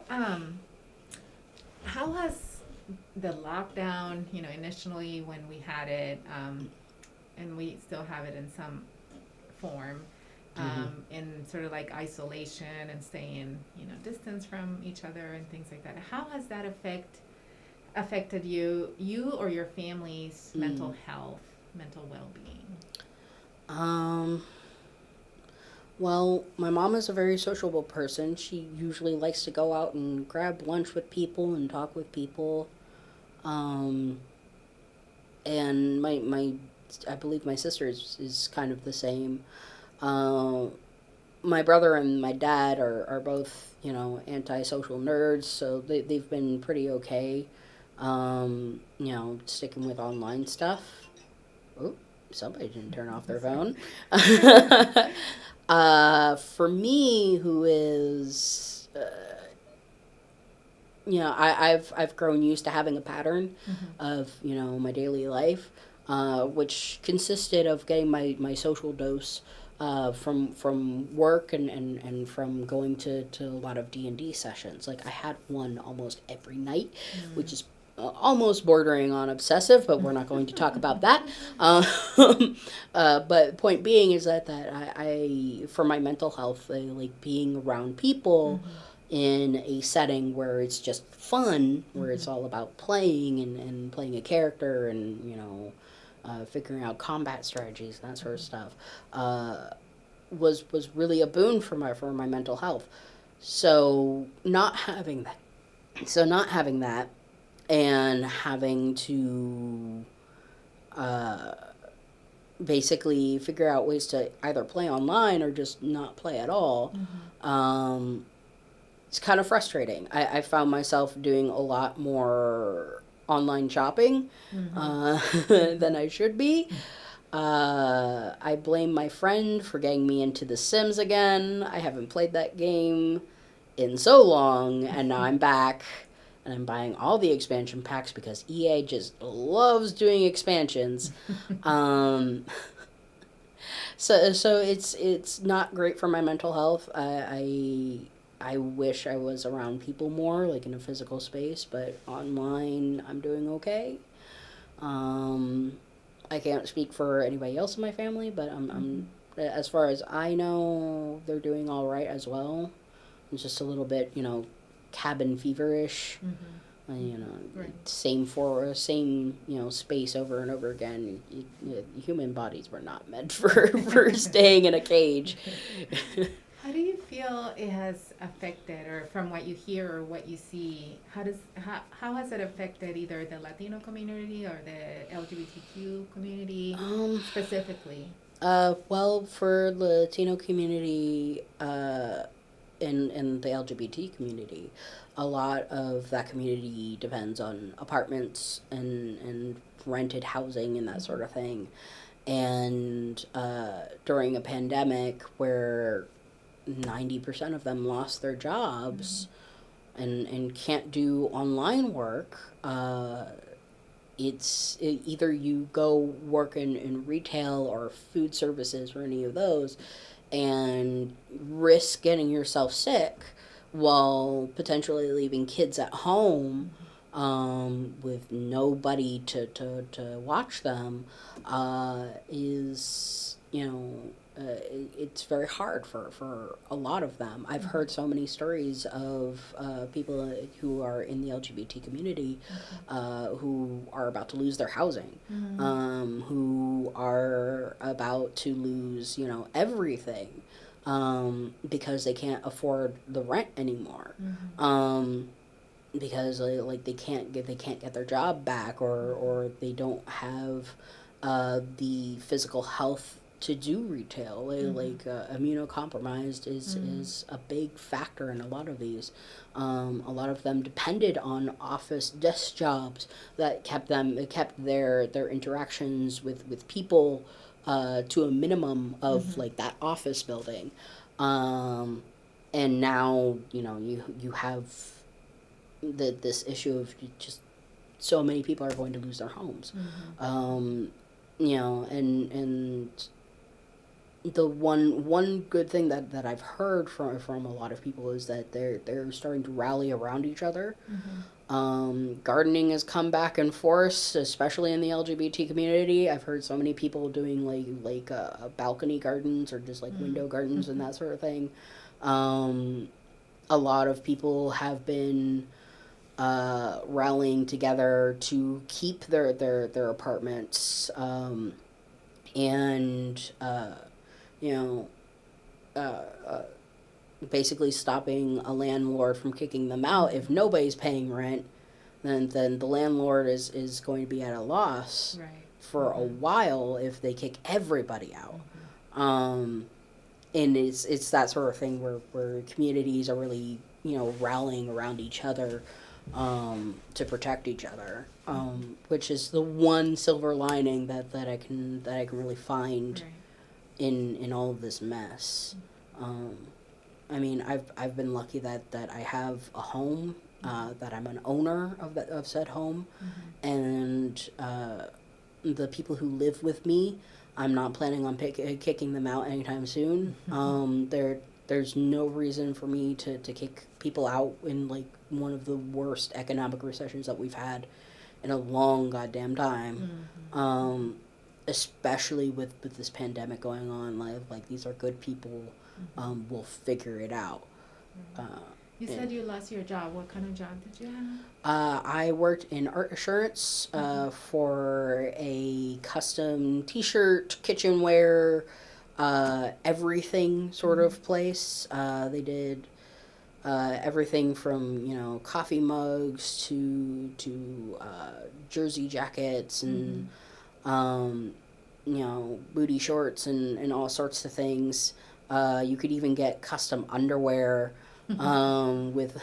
has the lockdown, initially when we had it, and we still have it in some form, in sort of like isolation and staying, distance from each other and things like that. How has that affected you or your family's mental health, mental well-being? Well, my mom is a very sociable person. She usually likes to go out and grab lunch with people and talk with people. And I believe my sister is kind of the same. My brother and my dad are both, antisocial nerds, so they've been pretty okay, sticking with online stuff. Oh, somebody didn't turn off their phone. For me, who is, I've grown used to having a pattern of, my daily life, which consisted of getting my social dose from work and from going to a lot of D&D sessions. Like I had one almost every night, which is almost bordering on obsessive, but we're not going to talk about that. But point being is that I for my mental health, I like being around people in a setting where it's just fun, where it's all about playing and playing a character and, figuring out combat strategies and that sort of stuff, was really a boon for my mental health. So not having that, and having to basically figure out ways to either play online or just not play at all, it's kind of frustrating. I found myself doing a lot more online shopping than I should be. I blame my friend for getting me into The Sims again. I haven't played that game in so long, and now I'm back, and I'm buying all the expansion packs because EA just loves doing expansions. So it's not great for my mental health. I wish I was around people more, like in a physical space, but online I'm doing okay. I can't speak for anybody else in my family, but I'm as far as I know, they're doing all right as well. It's just a little bit, cabin feverish. Right. Same space over and over again. Human bodies were not meant for staying in a cage. How do you feel it has affected, or from what you hear or what you see, how has it affected either the Latino community or the LGBTQ community specifically? Well, for the Latino community, in the LGBT community, a lot of that community depends on apartments and rented housing and that sort of thing. And during a pandemic where 90% of them lost their jobs and can't do online work, either you go work in retail or food services or any of those and risk getting yourself sick while potentially leaving kids at home with nobody to watch them is, it's very hard for a lot of them. I've heard so many stories of people who are in the LGBT community who are about to lose their housing, who are about to lose, everything because they can't afford the rent anymore. Because they can't get their job back, or they don't have the physical health to do retail. Immunocompromised is a big factor in a lot of these. A lot of them depended on office desk jobs that kept their interactions with people to a minimum of like that office building. And now you have this issue of just so many people are going to lose their homes. And the one good thing that I've heard from a lot of people is that they're starting to rally around each other. Gardening has come back in force, especially in the LGBT community. I've heard so many people doing like balcony gardens or just like window gardens and that sort of thing. A lot of people have been rallying together to keep their apartments, and basically stopping a landlord from kicking them out. If nobody's paying rent, then the landlord is going to be at a loss for a while if they kick everybody out. And it's that sort of thing where communities are really rallying around each other to protect each other, which is the one silver lining that I can really find in all of this mess. I mean, I've been lucky that I have a home, that I'm an owner of said home, and the people who live with me, I'm not planning on kicking them out anytime soon. There's no reason for me to kick people out in like one of the worst economic recessions that we've had in a long goddamn time. Especially with this pandemic going on, like these are good people. We'll figure it out. You said you lost your job. What kind of job did you have? I worked in art assurance for a custom T-shirt, kitchenware, everything sort of place. They did everything from coffee mugs to jersey jackets and booty shorts and all sorts of things. You could even get custom underwear. with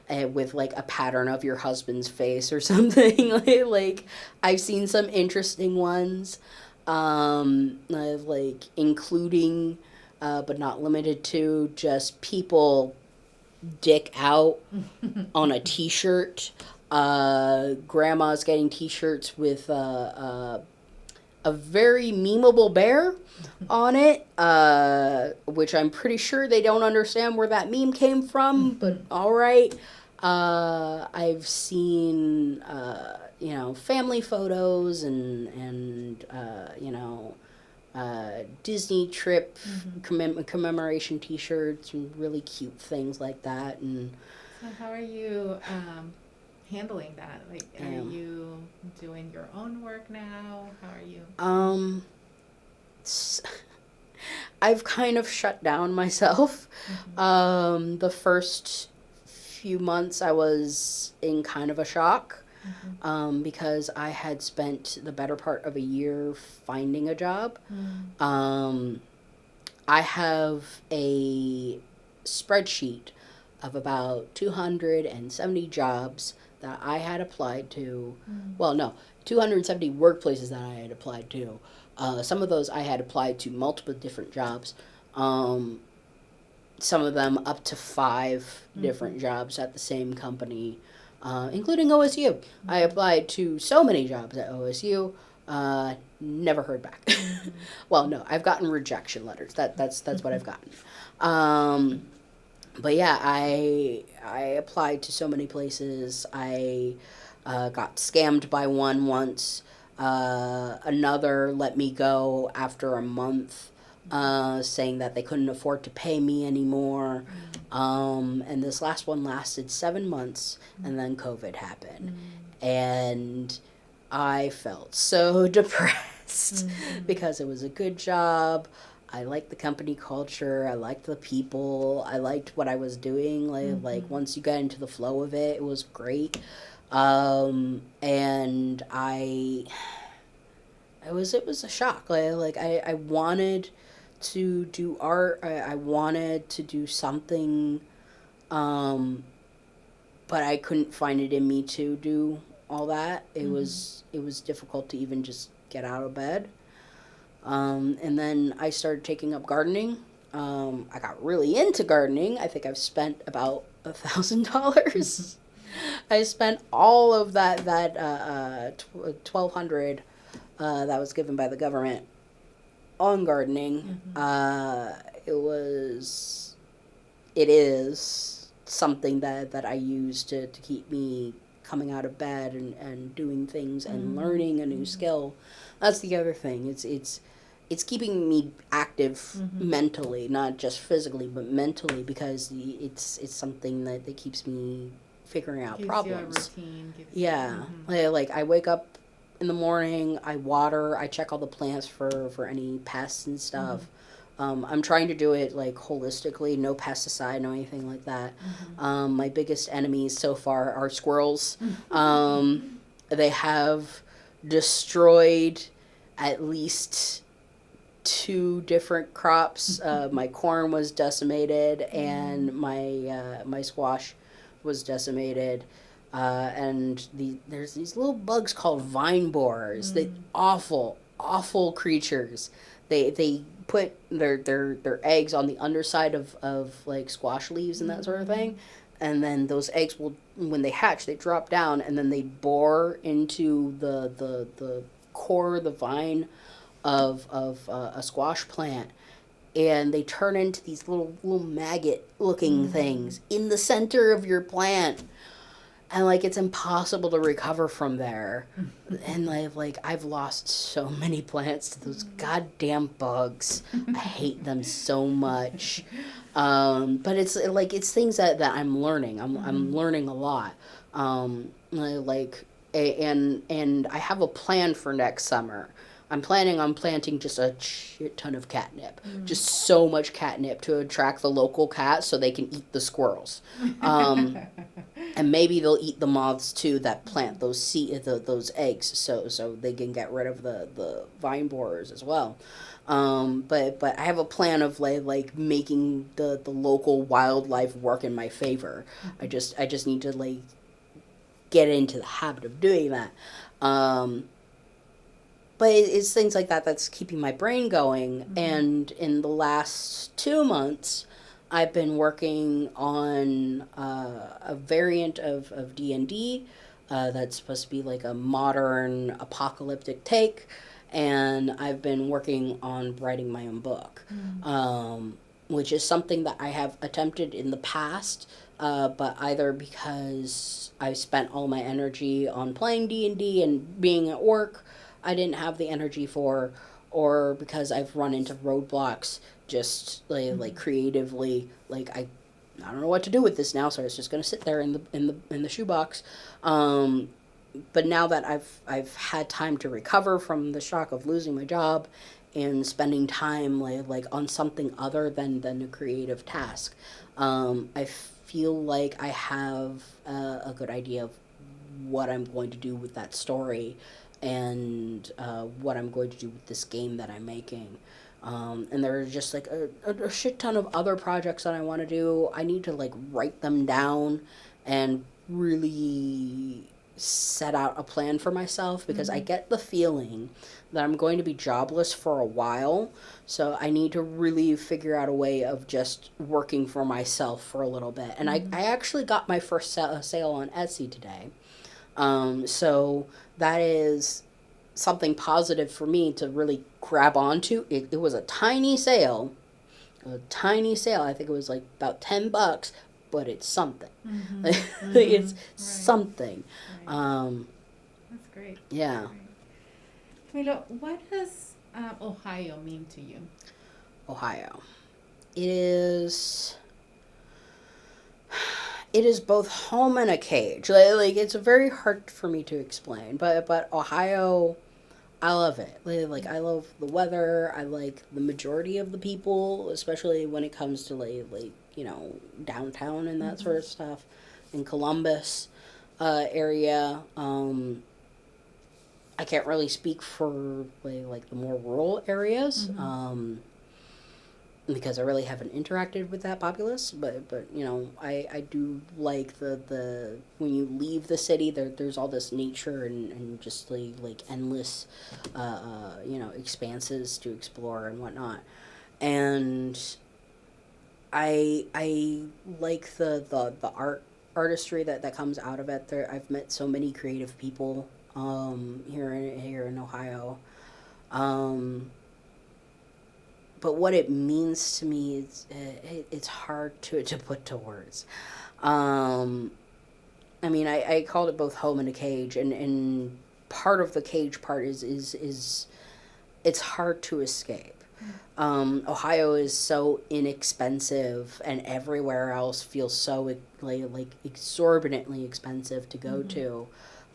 with like a pattern of your husband's face or something. Like I've seen some interesting ones, like including, but not limited to, just people dick out on a T-shirt. Grandma's getting T-shirts with a very memeable bear on it, which I'm pretty sure they don't understand where that meme came from, but all right. I've seen, family photos and Disney trip commemoration T-shirts and really cute things like that. And so how are you handling that? Like, are you doing your own work now? How are you? I've kind of shut down myself. The first few months I was in kind of a shock, because I had spent the better part of a year finding a job. I have a spreadsheet of about 270 jobs that I had applied to. Well, no, 270 workplaces that I had applied to. Some of those I had applied to multiple different jobs. Some of them up to 5 different jobs at the same company, including OSU. I applied to so many jobs at OSU. Never heard back. Well, no, I've gotten rejection letters. That's what I've gotten. But yeah, I applied to so many places. I got scammed by one once. Another let me go after a month, saying that they couldn't afford to pay me anymore. And this last one lasted 7 months, and then COVID happened. And I felt so depressed because it was a good job. I liked the company culture. I liked the people. I liked what I was doing. Like once you got into the flow of it, it was great. And it was a shock. I wanted to do art. I wanted to do something, but I couldn't find it in me to do all that. It was difficult to even just get out of bed. And then I started taking up gardening. I got really into gardening. I think I've spent about $1,000. I spent all of that $1,200 that was given by the government on gardening. It is something that I use to keep me coming out of bed and doing things and learning a new skill. That's the other thing. It's keeping me active mentally, not just physically, but mentally, because it's something that keeps me figuring out problems. You a routine. Like I wake up in the morning, I water, I check all the plants for any pests and stuff. I'm trying to do it like holistically, no pesticide, no anything like that. My biggest enemies so far are squirrels. They have destroyed at least 2 different crops. My corn was decimated, and my squash was decimated. And there's these little bugs called vine borers. They awful creatures. They put their eggs on the underside of like squash leaves and that sort of thing, and then those eggs will, when they hatch, they drop down and then they bore into the core of the vine of a squash plant, and they turn into these little maggot looking things in the center of your plant. And like it's impossible to recover from there. And I've lost so many plants to those goddamn bugs. I hate them so much. But it's things that I'm learning. I'm learning a lot. And I have a plan for next summer. I'm planning on planting just a shit ton of catnip. Just so much catnip to attract the local cats so they can eat the squirrels. And maybe they'll eat the moths too that plant those eggs, so they can get rid of the vine borers as well. But I have a plan of like making the local wildlife work in my favor. I just need to like get into the habit of doing that. But it's things like that that's keeping my brain going. And in the last 2 months, I've been working on a variant of D&D that's supposed to be like a modern apocalyptic take. And I've been working on writing my own book, which is something that I have attempted in the past, but either because I spent all my energy on playing D&D and being at work, I didn't have the energy for, or because I've run into roadblocks just like creatively, like I don't know what to do with this now, so it's just gonna sit there in the shoebox. But now that I've had time to recover from the shock of losing my job and spending time like on something other than a creative task, I feel like I have a good idea of what I'm going to do with that story and what I'm going to do with this game that I'm making. And there are just like a shit ton of other projects that I want to do. I need to like write them down and really set out a plan for myself because I get the feeling that I'm going to be jobless for a while. So I need to really figure out a way of just working for myself for a little bit. And I actually got my first sale on Etsy today. So that is something positive for me to really grab onto. It was a tiny sale. I think it was like about $10, but it's something. It's something. Right. That's great. Yeah. Camilo, what does Ohio mean to you? Ohio. It is both home and a cage. Like it's very hard for me to explain, but Ohio, I love it. Like I love the weather. I like the majority of the people, especially when it comes to like downtown and that sort of stuff. In Columbus area, I can't really speak for like the more rural areas. Because I really haven't interacted with that populace, but I do like the when you leave the city, there's all this nature and just like endless expanses to explore and whatnot, and I like the artistry that comes out of it. I've met so many creative people here in Ohio. But what it means to me is it's hard to put to words. I mean, I called it both home and a cage, and part of the cage part is it's hard to escape. Ohio is so inexpensive, and everywhere else feels so like exorbitantly expensive to go to,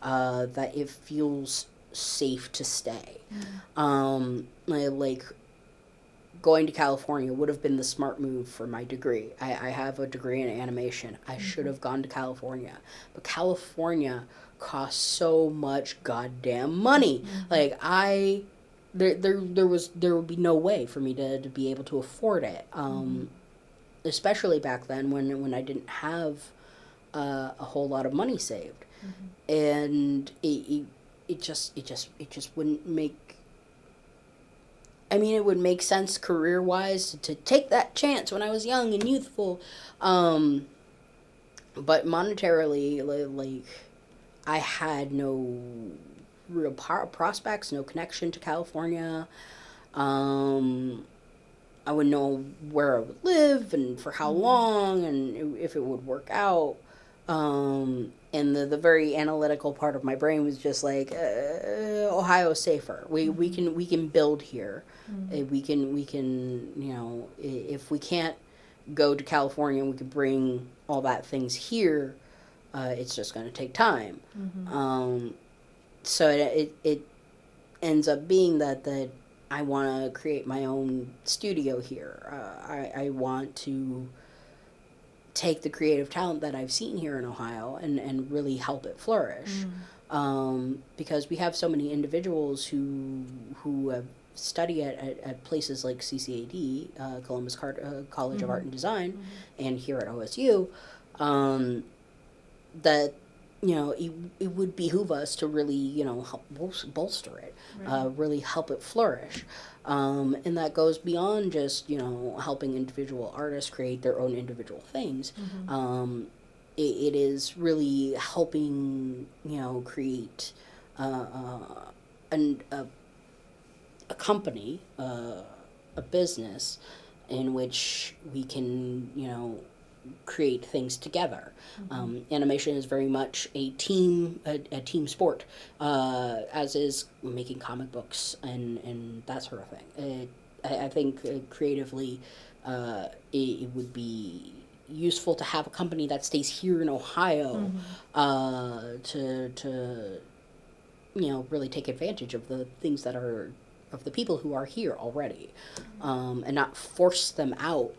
that it feels safe to stay. Like going to California would have been the smart move for my degree. I have a degree in animation. I should have gone to California. But California costs so much goddamn money. Like there would be no way for me to be able to afford it. Especially back then when I didn't have a whole lot of money saved. And it just wouldn't make, I mean, it would make sense career-wise to take that chance when I was young and youthful. But monetarily, like, I had no real prospects, no connection to California. I wouldn't know where I would live and for how long and if it would work out. And the very analytical part of my brain was just like, Ohio's safer. We can build here. We can if we can't go to California, we can bring all that things here. It's just going to take time. So it ends up being that I want to create my own studio here. I want to take the creative talent that I've seen here in Ohio and really help it flourish. Because we have so many individuals who have study at places like CCAD, Columbus College of Art and Design, and here at OSU, that, you know, it would behoove us to really, you know, help bolster it, really help it flourish. And that goes beyond just, you know, helping individual artists create their own individual things. It is really helping, you know, create a company, a business in which we can, you know, create things together. Animation is very much a team sport, as is making comic books and that sort of thing. I think creatively, it would be useful to have a company that stays here in Ohio, to you know, really take advantage of the things that are of the people who are here already, and not force them out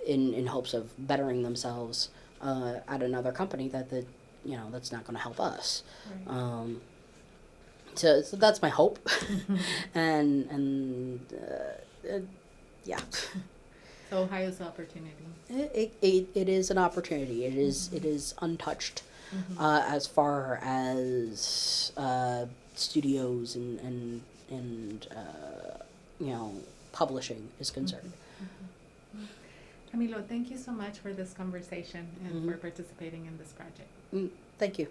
in hopes of bettering themselves at another company that you know, that's not going to help us. So that's my hope, and yeah. So Ohio's opportunity. It is an opportunity. It is untouched as far as studios and you know, publishing is concerned. Camilo, thank you so much for this conversation and for participating in this project. Thank you.